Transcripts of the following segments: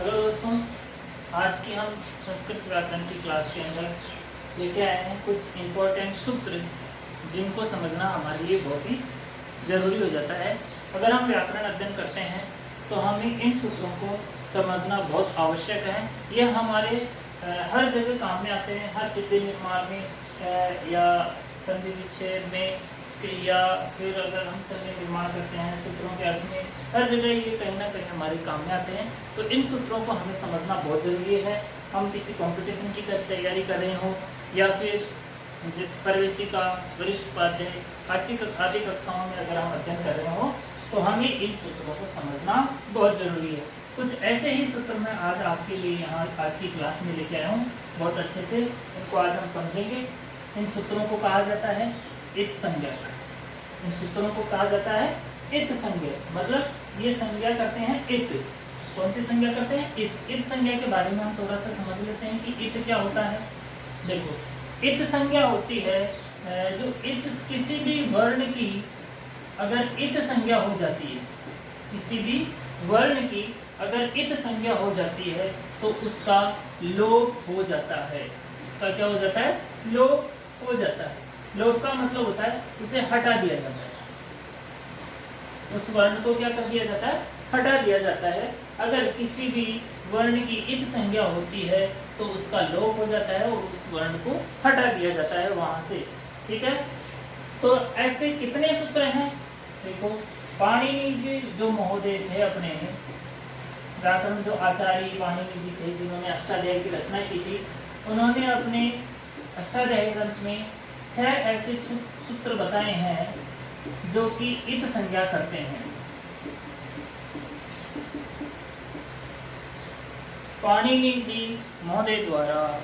Hello दोस्तों, आज की हम संस्कृत व्याकरण की क्लास के अंदर लेके आए हैं कुछ इम्पोर्टेंट सूत्र जिनको समझना हमारे लिए बहुत ही ज़रूरी हो जाता है। अगर हम व्याकरण अध्ययन करते हैं तो हमें इन सूत्रों को समझना बहुत आवश्यक है। यह हमारे हर जगह काम में आते हैं, हर सिद्धि निर्माण में या संधि विच्छेद में, या फिर अगर हम संधि निर्माण करते हैं सूत्रों के अर्थ में, हर जगह ये कहीं ना कहीं हमारे काम में आते हैं। तो इन सूत्रों को हमें समझना बहुत ज़रूरी है। हम किसी कंपटीशन की तैयारी कर रहे हो या फिर जिस प्रवेशिका, वरिष्ठ उपाध्याय आदि कक्षाओं में अगर हम अध्ययन कर रहे हो तो हमें इन सूत्रों को समझना बहुत ज़रूरी है। कुछ ऐसे ही सूत्र मैं आज आपके लिए यहाँ आज की क्लास में लेके आया हूँ। बहुत अच्छे से इनको आज हम समझेंगे। इन सूत्रों को कहा जाता है इत संज्ञक। इन सूत्रों को कहा जाता है इत संज्ञक, मतलब ये संज्ञा करते हैं इत। कौन सी संज्ञा करते हैं? इत। इत संज्ञा के बारे में हम थोड़ा सा समझ लेते हैं कि इत क्या होता है। देखो, इत संज्ञा होती है जो इत किसी भी वर्ण की अगर इत संज्ञा हो जाती है, किसी भी वर्ण की अगर इत संज्ञा हो जाती है तो उसका लोप हो जाता है। उसका क्या हो जाता है? लोप हो जाता है। लोप का मतलब होता है उसे हटा दिया जाता है। उस वर्ण को क्या कर दिया जाता है? हटा दिया जाता है। अगर किसी भी वर्ण की इत संज्ञा होती है तो उसका लोप हो जाता है और उस वर्ण को हटा दिया जाता है वहां से। ठीक है, तो ऐसे कितने सूत्र हैं? देखो, पाणिनि जी जो महोदय थे, अपने व्याकरण जो आचार्य पाणिनि जी थे जिन्होंने अष्टाध्यायी की रचना की थी, उन्होंने अपने अष्टाध्यायी ग्रंथ में 6 ऐसे सूत्र बताए हैं जो कि इत संज्ञा करते हैं। पाणिनि जी महोदय द्वारा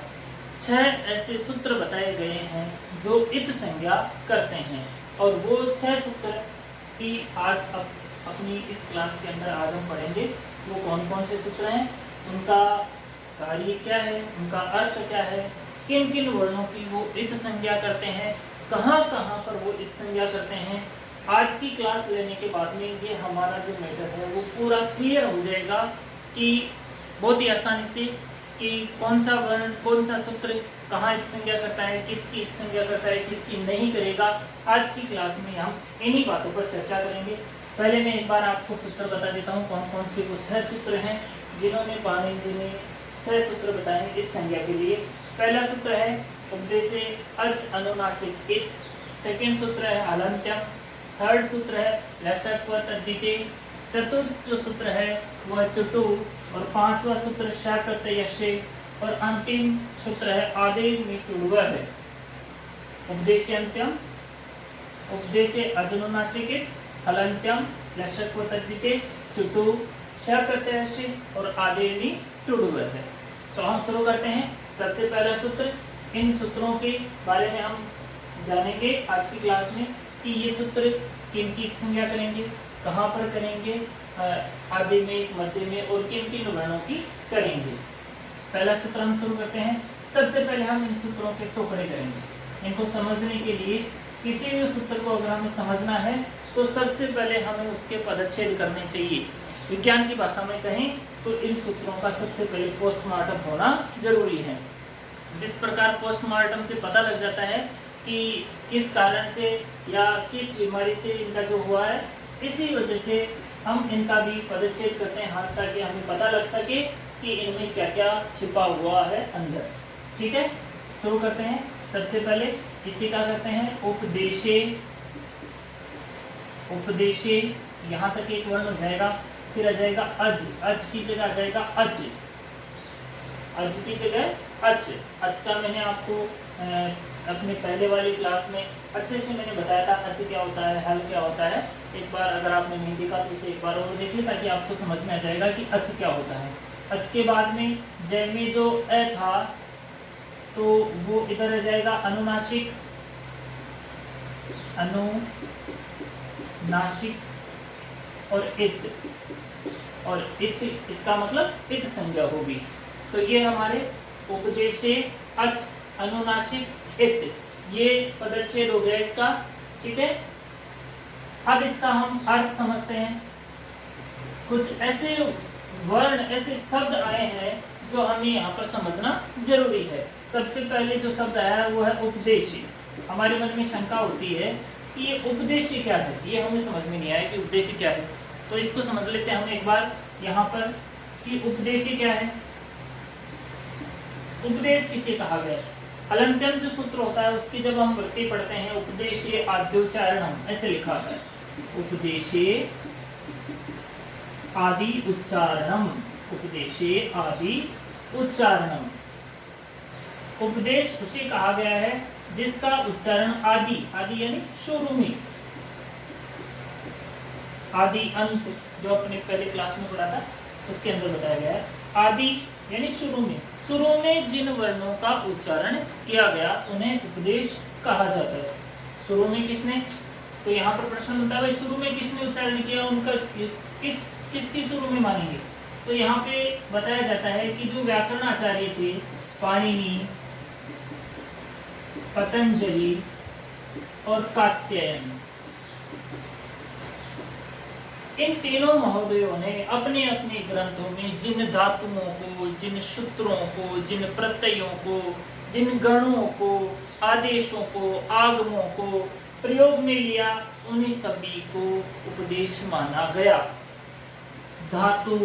6 ऐसे सूत्र बताए गए हैं जो इत संज्ञा करते हैं, और वो 6 सूत्र की आज अपनी इस क्लास के अंदर आज हम पढ़ेंगे। वो कौन कौन से सूत्र हैं, उनका कार्य क्या है, उनका अर्थ क्या है, किन किन वर्णों की वो इत संज्ञा करते हैं, कहाँ कहाँ पर वो इत संज्ञा करते हैं। आज की क्लास लेने के बाद में ये हमारा जो मैटर है वो पूरा क्लियर हो जाएगा कि बहुत ही आसानी से कि कौन सा वर्ण, कौन सा सूत्र कहाँ इत संज्ञा करता है, किसकी इत संज्ञा करता है, किसकी नहीं करेगा। आज की क्लास में हम इन्हीं बातों पर चर्चा करेंगे। पहले मैं एक बार आपको सूत्र बता देता हूँ कौन कौन से वो 6 सूत्र हैं जिन्होंने पाणिनि जी ने 6 सूत्र बताए हैं इत संज्ञा के लिए। पहला सूत्र है उपदेशे अच अनुनासिक इत। सेकेंड सूत्र है हलन्त्यम। थर्ड सूत्र है लशक्व तद्धिते। चतुर्थ जो सूत्र है वह चुटु, और 5वां सूत्र श प्रत्ययशे, और अंतिम सूत्र है आदेर निटुड़व है। उपदेशयन्त्यम, उपदेशे अजनुनासिक इत, हलन्त्यम, लशक्व तद्धिते, चुटु, श प्रत्ययशे और आदेर निटुड़व है। तो हम शुरू करते हैं। सबसे पहला सूत्र, इन सूत्रों के बारे में हम जानेंगे आज की क्लास में कि ये सूत्र किन की संज्ञा करेंगे, कहाँ पर करेंगे, आदि में, मध्य में, और किन किन वर्णों की करेंगे। पहला सूत्र हम शुरू करते हैं। सबसे पहले हम इन सूत्रों के टुकड़े करेंगे। इनको समझने के लिए किसी भी सूत्र को अगर हमें समझना है तो सबसे पहले हमें उसके पदच्छेद करने चाहिए। विज्ञान की भाषा में कहें तो इन सूत्रों का सबसे पहले पोस्टमार्टम होना जरूरी है। जिस प्रकार पोस्टमार्टम से पता लग जाता है कि किस कारण से या किस बीमारी से इनका जो हुआ है, इसी वजह से हम इनका भी पदच्छेद करते हैं हाथ, ताकि हमें पता लग सके कि इनमें क्या क्या छिपा हुआ है अंदर। ठीक है, शुरू करते हैं। सबसे पहले इसी का करते हैं उपदेशे। उपदेशे, यहाँ तक एक वर्ण हो जाएगा, फिर आ जाएगा अज। अज की जगह आ जाएगा अच। अज की जगह अच। अच का मैंने आपको अपने पहले वाली क्लास में अच्छे से मैंने बताया था अच क्या होता है, हल क्या होता है। एक बार अगर आपने नहीं देखा तो इसे एक बार और देख लें ताकि आपको समझ में आ जाएगा कि अच क्या होता है। अच के बाद में जय में जो अ था तो वो इधर आ जाएगा अनुनासिक। अनुनासिक और इत, और इत का मतलब इत संज्ञा होगी। तो ये हमारे उपदेशे अच अनुनासिक इत, ये पदच्छेद हो गया इसका। ठीक है, अब इसका हम अर्थ समझते हैं। कुछ ऐसे वर्ण, ऐसे शब्द आए हैं जो हमें यहाँ पर समझना जरूरी है। सबसे पहले जो शब्द आया है वो है उपदेशी। हमारे मन में शंका होती है कि ये उपदेशी क्या है, ये हमें समझ में नहीं आया कि उपदेशी क्या है। तो इसको समझ लेते हैं हम एक बार यहाँ पर कि उपदेशी क्या है। उपदेश किसे कहा गया है? हलन्त्यम जो सूत्र होता है उसकी जब हम वृत्ति पढ़ते हैं, उपदेशे आद्योच्चारणम ऐसे लिखा होता है, उपदेशे आदि उच्चारणम, उपदेशे आदि उच्चारणम। उपदेश उसे कहा गया है जिसका उच्चारण आदि, आदि यानी शुरू में, आदि अंत जो अपने पहले क्लास में पढ़ा था उसके अंदर बताया गया है। आदि यानी शुरू में जिन वर्णों का उच्चारण किया गया उन्हें उपदेश कहा जाता है। शुरू में किसने, तो यहाँ पर प्रश्न बनता है भाई शुरू में किसने उच्चारण किया, उनका किसकी शुरू में मानेंगे। तो यहाँ पे बताया जाता है कि जो व्याकरण आचार्य थे, पाणिनि, पतंजलि और कात्यायन, इन तीनों महोदयों ने अपने अपने ग्रंथों में जिन धातुओं को, जिन सूत्रों को, जिन प्रत्ययों को, जिन गणों को, आदेशों को, आगमों को प्रयोग में लिया, उन्हीं सभी को उपदेश माना गया। धातु,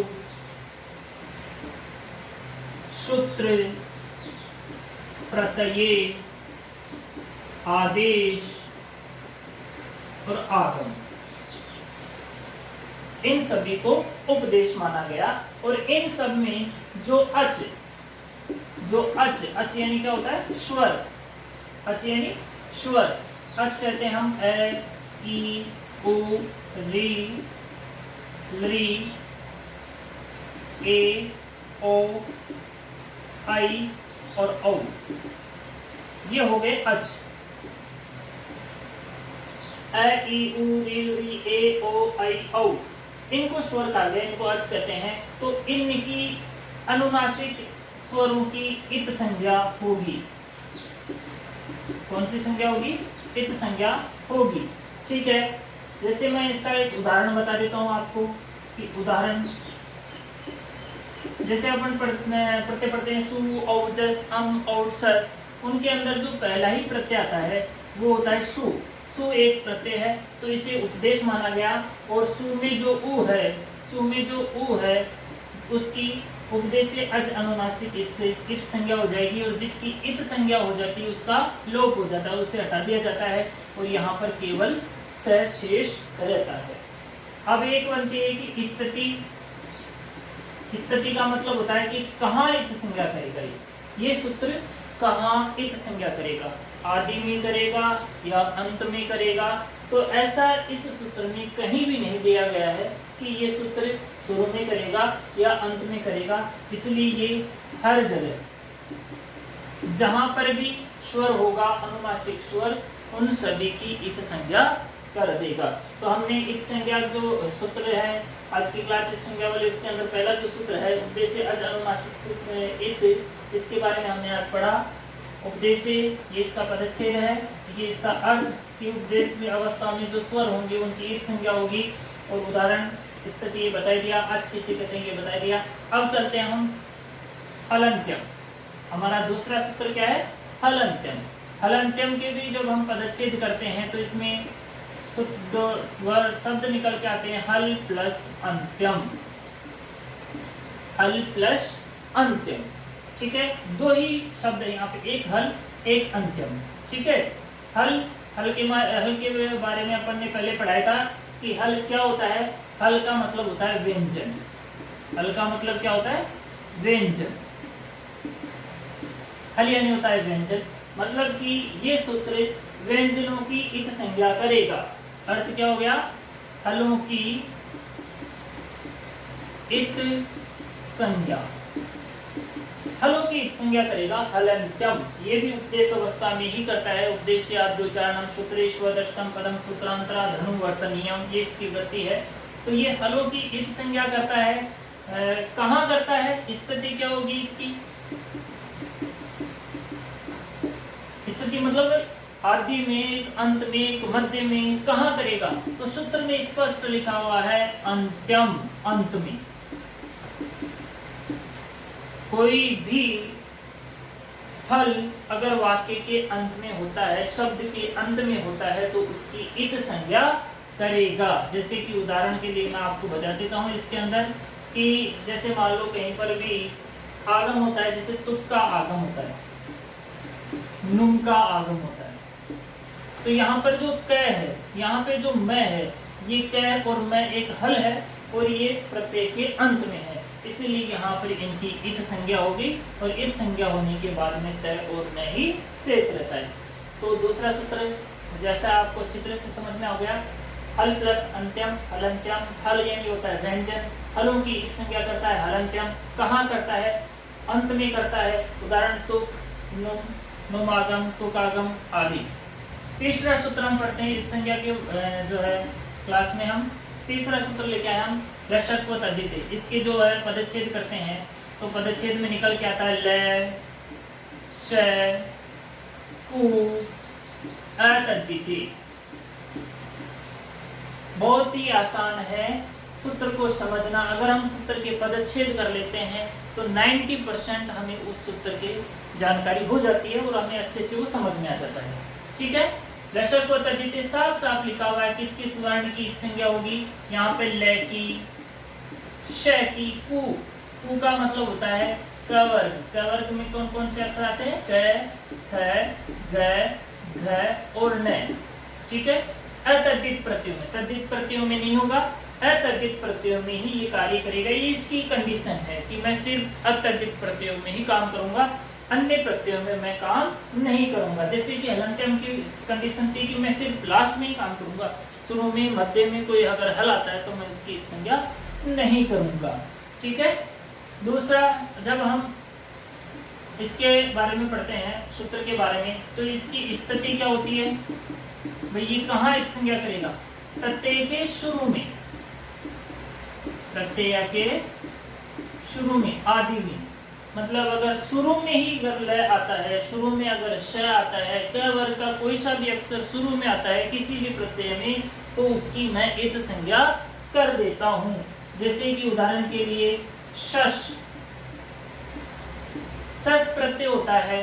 सूत्र, प्रत्यय, आदेश और आगम, इन सभी को उपदेश माना गया। और इन सब में जो अच यानी क्या होता है, स्वर, अच यानी स्वर, अच कहते हैं हम ए, ई, उ, री, ली, ए, ओ, आई और औ, ये हो गए अच। ए, ई, उ, री, ए, ओ, आई, औ, इनको स्वर कहा गया, इनको अच कहते हैं। तो इनकी अनुनासिक स्वरों की इत संज्ञा होगी। कौन सी संज्ञा होगी? इत संज्ञा होगी। ठीक है, जैसे मैं इसका एक उदाहरण बता देता हूं आपको कि उदाहरण जैसे अपन पढ़ते हैं सु, औजस, अम, औसस, उनके अंदर जो पहला ही प्रत्यय आता है वो होता है सु। सु एक प्रत्यय है तो इसे उपदेश माना गया। और सु में जो उ है उसकी उपदेश से अज अनुनासिक इत संज्ञा हो जाएगी, और जिसकी इत संज्ञा हो जाती है उसका लोप हो जाता है, उसे हटा दिया जाता है और यहाँ पर केवल स शेष रहता है। अब एक बनती है कि स्थिति का मतलब होता है कि कहाँ इत संज्ञा करेगा, ये सूत्र कहाँ इत संज्ञा करेगा, आदि में करेगा या अंत में करेगा। तो ऐसा इस सूत्र में कहीं भी नहीं दिया गया है कि ये सूत्र शुरू में करेगा या अंत में करेगा, इसलिए ये हर जगह जहां पर भी स्वर होगा, अनुनासिक स्वर, उन सभी की इत संज्ञा कर देगा। तो हमने इत संज्ञा जो सूत्र है आज की क्लास इत संज्ञा वाले, उसके अंदर पहला जो सूत्र है उपदेश अज अनुनासिक सूत्र इत, इसके बारे में हमने आज पढ़ा। उपदेश ये इसका पदच्छेद है, ये इसका अर्थ कि उपदेश में अवस्था में जो स्वर होंगे उनकी एक संज्ञा होगी। और उदाहरण स्थिति ये बता दिया, आज किसे कहते हैं ये बता दिया। अब चलते हैं हम हलन्त्यम। हमारा दूसरा सूत्र क्या है? हलन्त्यम। हलन्त्यम के भी जब हम पदच्छेद करते हैं तो इसमें स्वर शब्द निकल के आते हैं हल प्लस अंत्यम, हल प्लस अंत्यम। ठीक है, दो ही शब्द है यहाँ पे, एक हल एक अंत्यम। ठीक है, हल के बारे में अपन ने पहले पढ़ाया था कि हल क्या होता है। हल का मतलब होता है व्यंजन। हल का मतलब क्या होता है? व्यंजन। हल यानी होता है व्यंजन, मतलब कि ये सूत्र व्यंजनों की इत संज्ञा करेगा। अर्थ क्या हो गया? हलों की इत संज्ञा, हलों की इत संज्ञा करेगा हलन्त्यम। ये भी उपदेश अवस्था में ही करता है। उपदेश आद्योच्चारणम सूत्रेष्वदष्टम पदम सूत्रांतरा धनुवर्तनीयम, ये इसकी वृत्ति है। तो ये हलों की इत संज्ञा करता है। कहाँ करता है? स्थिति क्या होगी इसकी? स्थिति मतलब आदि में, अंत में, मध्य में, कहाँ करेगा? तो सूत्र में स्पष्ट लिखा हुआ है अंत्यम, अंत में। कोई भी फल अगर वाक्य के अंत में होता है, शब्द के अंत में होता है, तो उसकी इत संज्ञा करेगा। जैसे कि उदाहरण के लिए मैं आपको बता देता हूँ इसके अंदर कि जैसे मान लो कहीं पर भी आगम होता है, जैसे तुक का आगम होता है, नुम का आगम होता है, तो यहाँ पर जो क है, यहाँ पे जो मैं है, ये क और मैं एक हल है और ये प्रत्यय के अंत में है, इसीलिए यहाँ पर इनकी इत संज्ञा होगी और इत संज्ञा होने के बाद में तय और मैं ही शेष रहता है। तो दूसरा सूत्र जैसा आपको अच्छी तरह से समझ में आ गया, हल प्लस अंत्यम हलंत्यम। हल यानी होता है व्यंजन, हलों की इत संज्ञा करता है हलंत्यम। कहाँ करता है? अंत में करता है। उदाहरण तुक, नुम, नुमागम, तुकागम आदि। तीसरा सूत्र हम पढ़ते हैं इत संज्ञा के जो है क्लास में हम तीसरा सूत्र लेके आए हम लशक व तद्धिते। इसके जो है पदच्छेद करते हैं तो पदच्छेद में निकल के आता है ल, श, कु, अतद्धिते। बहुत ही आसान है सूत्र को समझना। अगर हम सूत्र के पदच्छेद कर लेते हैं तो 90% हमें उस सूत्र की जानकारी हो जाती है और हमें अच्छे से वो समझ में आ जाता है। ठीक है, लशक व तद्धिते साफ साफ लिखा हुआ है किस किस वर्ण की संज्ञा होगी। यहाँ पे ल की, श की, कु का मतलब होता है क वर्ग। क वर्ग में कौन कौन से अक्षर आते हैं? क, ख, ग, घ और न। ठीक है, अतद्धित प्रत्ययों में, तद्धित प्रत्ययों में नहीं होगा, अतद्धित प्रत्ययों में ही ये कार्य करेगा। ये इसकी कंडीशन है कि मैं सिर्फ अतद्धित प्रत्ययों में ही काम करूंगा, अन्य प्रत्ययों में मैं काम नहीं करूंगा। जैसे कि हलंत्यम की कंडीशन थी कि मैं सिर्फ लास्ट में ही काम करूंगा, शुरू में मध्य में कोई अगर हल आता है तो मैं उसकी संज्ञा नहीं करूंगा। ठीक है, दूसरा जब हम इसके बारे में पढ़ते हैं सूत्र के बारे में तो इसकी स्थिति क्या होती है भाई? ये कहाँ एक संज्ञा करेगा? प्रत्यय के शुरू में, प्रत्यय के शुरू में, आदि में। मतलब अगर शुरू में ही अगर ल आता है, शुरू में अगर श आता है, क वर्ग का कोई सा भी अक्षर शुरू में आता है किसी भी प्रत्यय में, तो उसकी मैं इत संज्ञा कर देता हूं। जैसे कि उदाहरण के लिए शश, सस प्रत्यय होता है,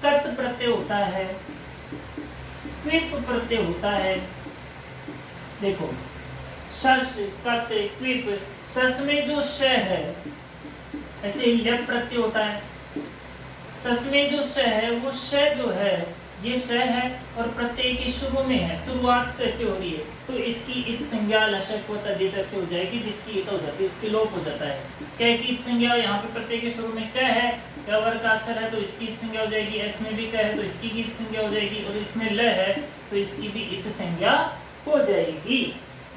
कत प्रत्यय होता है, क्विप प्रत्यय होता है। देखो शश, कत, क्विप। सस में जो श है, ऐसे ही यक प्रत्यय होता है। सस में जो श है वो श जो है ये श है और प्रत्यय के शुरू में है, शुरुआत से हो रही है, तो इसकी इत संज्ञा लशक व तद्धित से हो जाएगी, जिसकी इत हो जाती है उसकी लोप हो जाता है। क की इत संज्ञा यहाँ पे प्रत्यय के शुरू में क है, क वर्ग का अक्षर है तो इसकी इत संज्ञा हो जाएगी। एस में भी क है तो इसकी इत संज्ञा हो जाएगी और इसमें ल है तो इसकी भी इत संज्ञा हो जाएगी।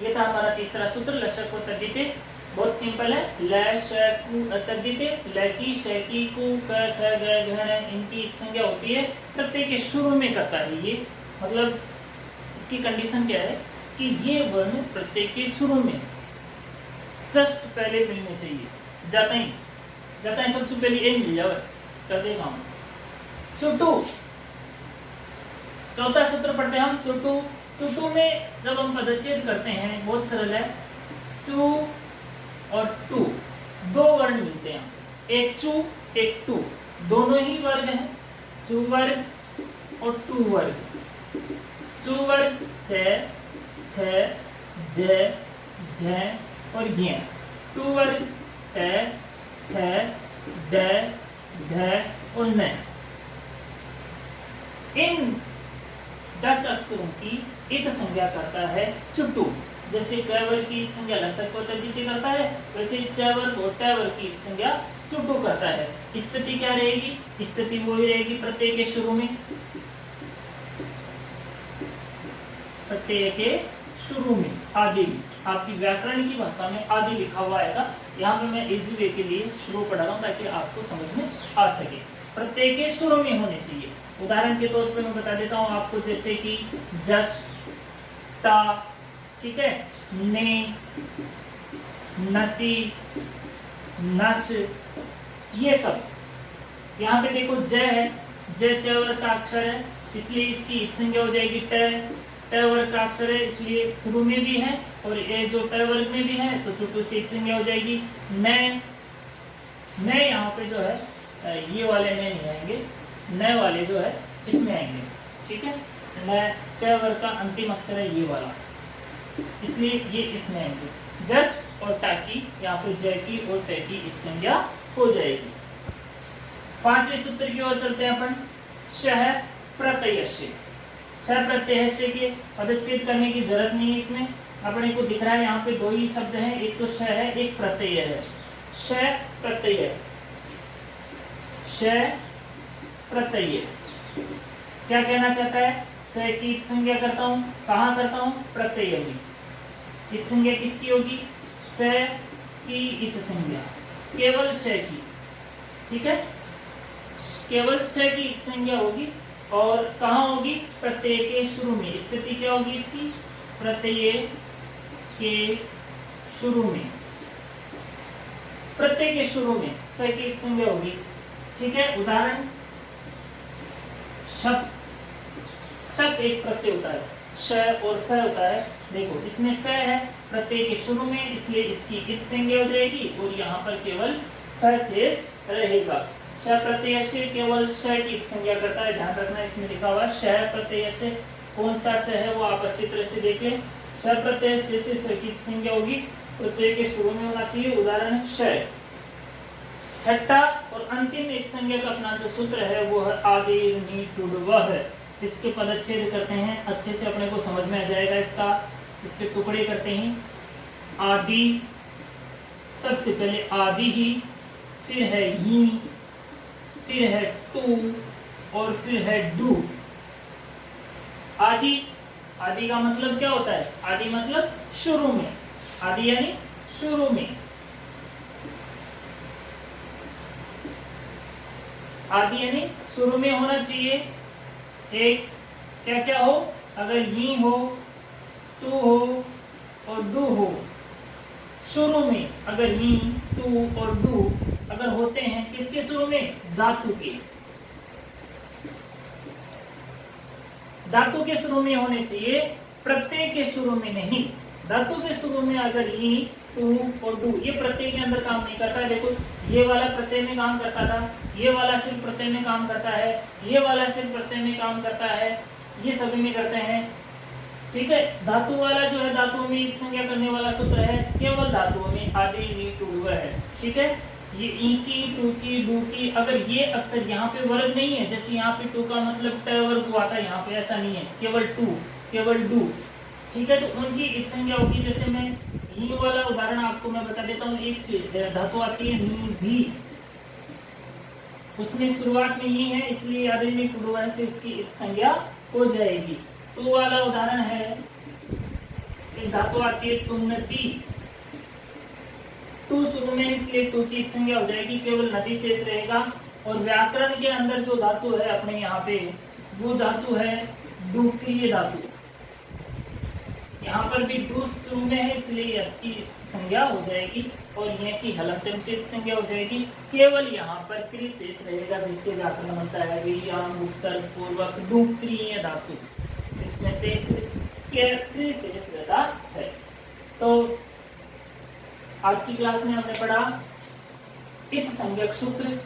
ये था हमारा तीसरा सूत्र लशक व तद्धित। बहुत सिंपल है, ल, श, कु, तद्धिते। ल की, श की, कु, क, ख, ग, घ, इनकी इत संज्ञा होती है, प्रत्यय के शुरू में करता है ये। मतलब इसकी कंडीशन क्या है कि ये वर्ण प्रत्यय के शुरू में जस्ट पहले मिलने चाहिए, जाता ही सबसे पहले ए मिल जाए, कर दे काम। चुटू, चौथा सूत्र पढ़ते हैं हम चुटू। चुटू में जब हम पदच्छेद करते हैं बहुत सरल है, चू और टू दो वर्ण मिलते हैं, एक चू एक टू, दोनों ही वर्ग हैं, चू वर्ग और टू वर्ग। चू वर्ग छ, छ, ज, झ और ज्ञ। टू वर्ग ट, ठ, ड, ढ और न। इन 10 अक्षरों की इत संज्ञा करता है चुटू। जैसे क वर्ग की संज्ञा लशक व तद्धिते करता है, वैसे च वर्ग और ट वर्ग की संज्ञा चुटू करता है। स्थिति क्या रहेगी? स्थिति वो ही रहेगी प्रत्यय के शुरू में, प्रत्यय के शुरू में आदि। आपकी व्याकरण की भाषा में आदि लिखा हुआ आएगा, यहाँ पे मैं इजी वे के लिए शुरू पढ़ा रहा हूँ ताकि आपको समझ में आ सके। प्रत्यय के शुरू में होने चाहिए। उदाहरण के तौर पे मैं बता देता हूँ आपको, जैसे कि जस, ता, ठीक है, ने, नसी, नश, ये सब। यहाँ पे देखो ज है, ज च वर्ग का अक्षर है इसलिए इसकी इत संज्ञा हो जाएगी ट। ट वर्ग का अक्षर है इसलिए शुरू में भी है और ये जो ट वर्ग में भी है तो चुटू से इत संज्ञा हो जाएगी न। यहाँ पे पे जो है ये वाले न नहीं आएंगे, न वाले जो है इसमें आएंगे। ठीक है, न क वर्ग का अंतिम अक्षर है ये वाला, इसलिए ये इसमें आएंगे। जस और टाकी यहाँ पे जय की और टे की इत संज्ञा हो जाएगी। पांचवें सूत्र की ओर चलते हैं अपन। शह प्रत्ययस्य, शह प्रत्ययस्य के पदच्छेद करने की जरूरत नहीं है इसमें। अपने को दिख रहा है यहाँ पे दो ही शब्द हैं, एक तो शह है, एक प्रत्यय है। शह प्रत्यय, शह प्रत्यय क्या कहना चाहता है? स की इत संज्ञा करता हूं, कहां करता हूं? प्रत्यय में। इत संज्ञा किसकी होगी? स की इत संज्ञा, केवल स की। ठीक है, केवल स की इत संज्ञा होगी और कहां होगी? प्रत्यय के शुरू में। स्थिति क्या होगी इसकी? प्रत्यय के शुरू में, प्रत्यय के शुरू में स की इत संज्ञा होगी। ठीक है, उदाहरण शप, शप एक प्रत्यय होता है, श और फ होता है। देखो इसमें स है प्रत्यय के शुरू में, इसलिए इसकी इत संज्ञा हो जाएगी और यहाँ पर केवल फ शेष रहेगा। श प्रत्यय से केवल श की इत संज्ञा करता है, ध्यान रखना। इसमें लिखा हुआ श प्रत्यय से, कौन सा स है वो आप अच्छी तरह से देख लें। श प्रत्यय से स की इत संज्ञा होगी, प्रत्यय के शुरू में होना चाहिए। उदाहरण श। छठा और अंतिम एक संज्ञा का अपना जो सूत्र है वो है आदि नी टुड वह है। इसके पदच्छेद करते हैं, अच्छे से अपने को समझ में आ जाएगा इसका। इसके टुकड़े करते हैं। आदि, सबसे पहले आदि ही, फिर है ही, फिर है टू और फिर है डू। आदि, आदि का मतलब क्या होता है? आदि मतलब शुरू में, आदि यानी शुरू में। आदि यानी शुरू में होना चाहिए। एक क्या क्या हो? अगर ही हो, टू हो और डू हो। शुरू में अगर ही, टू और डू अगर होते हैं, किसके शुरू में? धातु के, धातु के शुरू में होने चाहिए, प्रत्यय के शुरू में नहीं। धातु के शुरू में अगर ही, टू और डू, ये प्रत्यय के अंदर काम नहीं करता है। देखो ये वाला प्रत्यय में काम करता था, ये वाला सिर्फ प्रत्यय में काम करता है, ये वाला सिर्फ प्रत्यय में काम करता है, ये सभी में करते हैं। ठीक है, धातु वाला जो है, धातुओं में इत संज्ञा करने वाला सूत्र है केवल धातुओं में आदि नी टू वह है। ठीक है, ये ई की, टू की, डू की, अगर ये अक्षर यहाँ पे वर्ग नहीं है, जैसे यहाँ पे टू का मतलब ट वर्ग हुआ था, यहाँ पे ऐसा नहीं है, केवल टू, केवल डू। ठीक है, तो उनकी इत संज्ञा होगी। जैसे मैं ही वाला उदाहरण आपको मैं बता देता हूँ। एक धातु आती है नी भी, उसमें शुरुआत में ही है, इसलिए आदि नी टू वह से उसकी इत संज्ञा हो जाएगी। टू वाला उदाहरण है, एक धातु आती है टुन्नति, टू शुरू में, इसलिए टू की संज्ञा हो जाएगी, केवल नदी शेष रहेगा। और व्याकरण के अंदर जो धातु है अपने यहाँ पे, वो धातु है डुक्रिय धातु। यहाँ पर भी डू शुरू में है, इसलिए इसकी संज्ञा हो जाएगी और यह की हलंतम से संज्ञा हो जाएगी। केवल यहाँ पर क्रिय शेष रहेगा, जिससे व्याकरण बनता है विराम उपसर्ग पूर्वक डुक्रिय धातु, इसमें से क्रिय शेष रहता है। तो आज की क्लास में हमने पढ़ा इत संज्ञक सूत्र।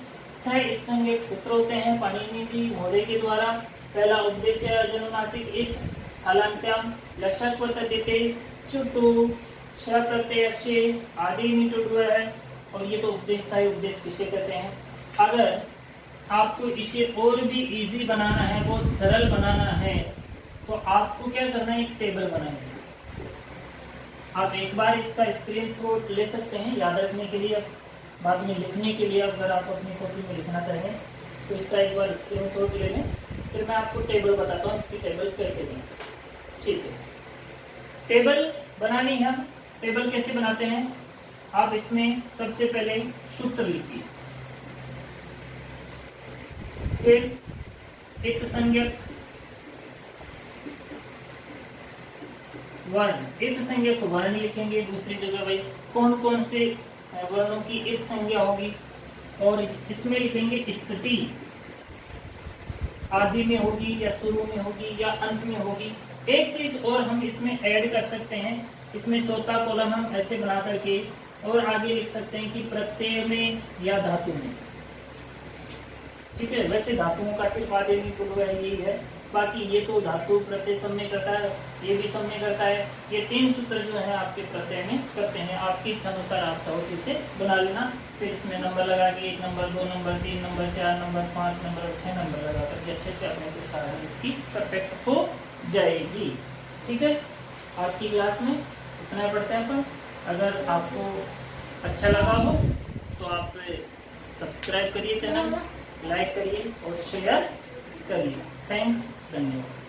6 इत संज्ञक सूत्र होते हैं पाणिनि जी महोदय के द्वारा। पहला उपदेश्य जनुनासिक इत, हलंत्यम, लशक प्रत्यय, चुटु, श प्रत्यय से, आदि नी टुड वह है। और ये तो उपदेश था, उपदेश किसे कहते हैं। अगर आपको इसे और भी इजी बनाना है, बहुत सरल बनाना है, तो आपको क्या करना है? एक टेबल बनाना है। आप एक बार इसका स्क्रीनशॉट ले सकते हैं याद रखने के लिए, बाद में लिखने के लिए। अगर आप अपनी कॉपी में लिखना चाहें तो इसका एक बार स्क्रीनशॉट ले लें, फिर मैं आपको टेबल बताता हूँ इसकी टेबल कैसे दें। ठीक है, टेबल बनानी है। हम टेबल कैसे बनाते हैं? आप इसमें सबसे पहले सूत्र लिखिए, फिर इत संज्ञक वर्ण, इत संज्ञक वर्ण लिखेंगे। दूसरी जगह भाई कौन कौन से वर्णों की इत संज्ञा होगी, और इसमें लिखेंगे स्थिति, आदि में होगी या शुरू में होगी या अंत में होगी। एक चीज और हम इसमें ऐड कर सकते हैं, इसमें चौथा कॉलम हम ऐसे बना करके और आगे लिख सकते हैं कि प्रत्यय में या धातु में। ठीक है। वैसे धातुओं का सिर्फ आदेमी पूर्वग्रह यही है, बाकी ये तो धातु प्रत्यय समय करता है, ये भी समय करता है। ये 3 सूत्र जो है आपके प्रत्यय में करते हैं। आपकी इच्छा अनुसार आप चाहो तो इसे बना लेना, फिर इसमें नंबर लगा के 1 number, 2 number, 3 number, 4 number, 5 number, 6 number लगा करके अच्छे से अपने को सारा इसकी परफेक्ट हो जाएगी। ठीक है, आज की क्लास में इतना ही पढ़ते हैं अपन। अगर आपको अच्छा लगा हो तो आप सब्सक्राइब करिए चैनल, लाइक करिए और शेयर करिए। थैंक्स, धन्यवाद।